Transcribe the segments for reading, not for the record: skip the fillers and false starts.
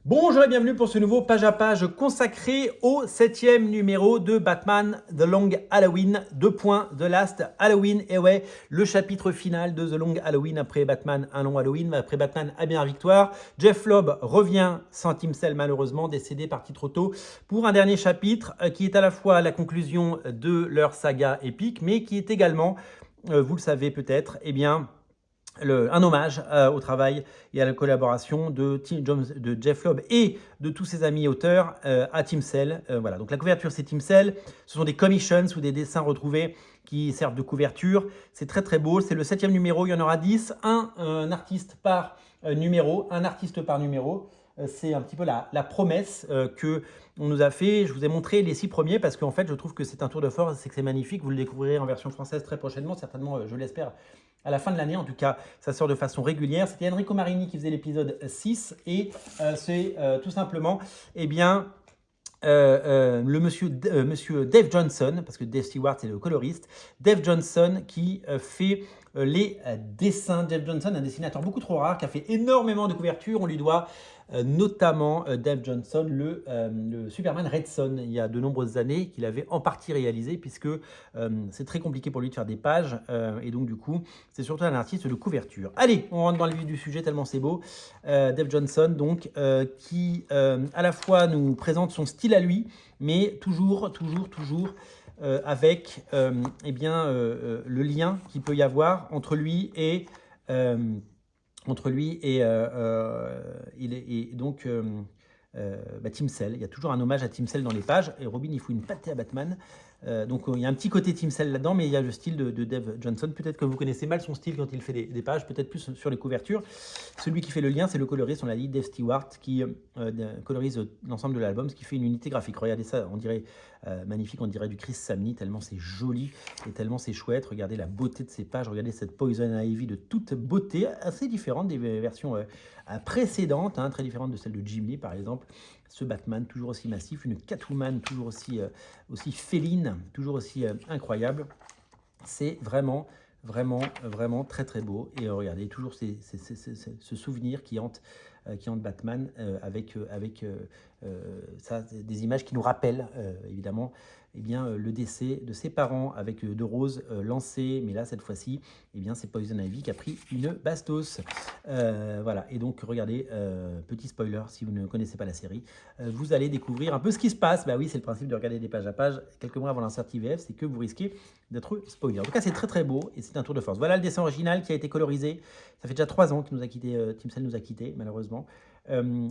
Bonjour et bienvenue pour ce nouveau page à page consacré au 7e numéro de Batman The Long Halloween, The Last Halloween. Et ouais, le chapitre final de The Long Halloween après Batman Un Long Halloween, après Batman à bien victoire. Jeff Loeb revient sans Tim Sale malheureusement, décédé, parti trop tôt, pour un dernier chapitre qui est à la fois la conclusion de leur saga épique, mais qui est également, vous le savez peut-être, eh bien, un hommage au travail et à la collaboration de Jeff Loeb et de tous ses amis auteurs à Tim Sale. Voilà. Donc la couverture, c'est Tim Sale. Ce sont des commissions ou des dessins retrouvés qui servent de couverture. C'est très très beau. C'est le 7e numéro. Il y en aura 10. Un artiste par numéro. Un artiste par numéro. C'est un petit peu la promesse que on nous a fait. Je vous ai montré les 6 premiers parce qu'en fait, je trouve que c'est un tour de force, c'est que c'est magnifique. Vous le découvrirez en version française très prochainement, certainement, je l'espère, à la fin de l'année. En tout cas, ça sort de façon régulière. C'était Enrico Marini qui faisait l'épisode 6 et c'est tout simplement, eh bien, le monsieur Dave Johnson, parce que Dave Stewart c'est le coloriste, Dave Johnson qui fait les dessins. Dave Johnson, un dessinateur beaucoup trop rare, qui a fait énormément de couvertures. On lui doit notamment Dave Johnson, le Superman Red Son, il y a de nombreuses années, qu'il avait en partie réalisé, puisque c'est très compliqué pour lui de faire des pages, et donc du coup, c'est surtout un artiste de couverture. Allez, on rentre dans le vif du sujet, tellement c'est beau. Dave Johnson, donc, qui à la fois nous présente son style à lui, mais toujours avec eh bien, le lien qu'il peut y avoir entre lui et donc Tim Sale. Il y a toujours un hommage à Tim Sale dans les pages. Et Robin, il faut une pâtée à Batman. Donc il y a un petit côté Tim Sale là-dedans, mais il y a le style de Dave Johnson. Peut-être que vous connaissez mal son style quand il fait des pages, peut-être plus sur les couvertures. Celui qui fait le lien, c'est le coloriste, on l'a dit, Dave Stewart, qui colorise l'ensemble de l'album, ce qui fait une unité graphique. Regardez ça, on dirait magnifique, on dirait du Chris Samney, tellement c'est joli et tellement c'est chouette. Regardez la beauté de ces pages, regardez cette Poison Ivy de toute beauté, assez différente des versions précédentes, hein, très différente de celle de Jim Lee par exemple. Ce Batman toujours aussi massif, une Catwoman toujours aussi féline, toujours aussi incroyable. C'est vraiment très très beau. Et regardez, toujours ce souvenir qui hante Batman avec ça, des images qui nous rappellent évidemment eh bien, le décès de ses parents avec de Rose lancée, mais là cette fois-ci eh bien, c'est Poison Ivy qui a pris une bastos. Voilà, et donc regardez, petit spoiler si vous ne connaissez pas la série, vous allez découvrir un peu ce qui se passe. Bah oui, c'est le principe de regarder des pages à pages quelques mois avant l'insert IVF, c'est que vous risquez d'être spoilé. En tout cas, c'est très très beau et c'est un tour de force. Voilà le dessin original qui a été colorisé. Ça fait déjà 3 ans qu'il nous a quitté, Tim Sale nous a quittés malheureusement.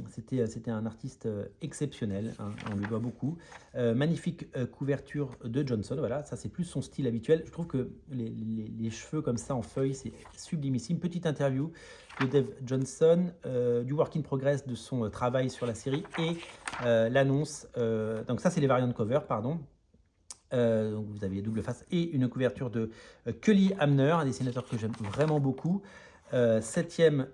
C'était un artiste exceptionnel, hein, on lui doit beaucoup. Magnifique couverture de Johnson, voilà, ça c'est plus son style habituel. Je trouve que les cheveux comme ça en feuilles, c'est sublimissime. Petite interview de Dave Johnson, du work in progress de son travail sur la série et l'annonce. Donc ça c'est les variantes cover, pardon. Donc vous avez double face et une couverture de Cully Hamner, un dessinateur que j'aime vraiment beaucoup. 7e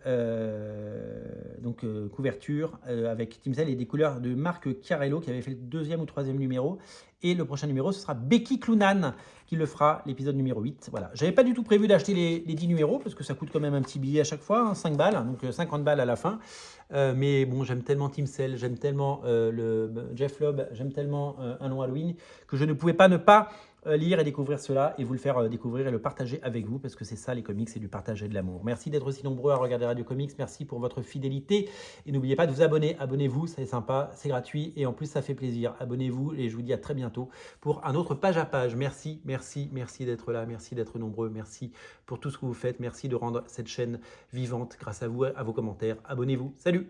couverture avec Tim Sale et des couleurs de Marc Chiarello qui avait fait le 2e ou 3e numéro. Et le prochain numéro, ce sera Becky Cloonan qui le fera, l'épisode numéro 8. Voilà. J'avais pas du tout prévu d'acheter les 10 numéros parce que ça coûte quand même un petit billet à chaque fois, hein, 5 balles, donc 50 balles à la fin. Mais bon, j'aime tellement Tim Sale, j'aime tellement Jeff Loeb, j'aime tellement Un Long Halloween que je ne pouvais pas ne pas lire et découvrir cela et vous le faire découvrir et le partager avec vous parce que c'est ça les comics, c'est du partage et de l'amour. Merci d'être aussi nombreux à regarder Radio Comics, merci pour votre fidélité et n'oubliez pas de vous abonner, abonnez-vous, c'est sympa, c'est gratuit et en plus ça fait plaisir. Abonnez-vous et je vous dis à très bientôt pour un autre page à page. Merci d'être là, merci d'être nombreux, merci pour tout ce que vous faites, merci de rendre cette chaîne vivante grâce à vous, à vos commentaires. Abonnez-vous, salut!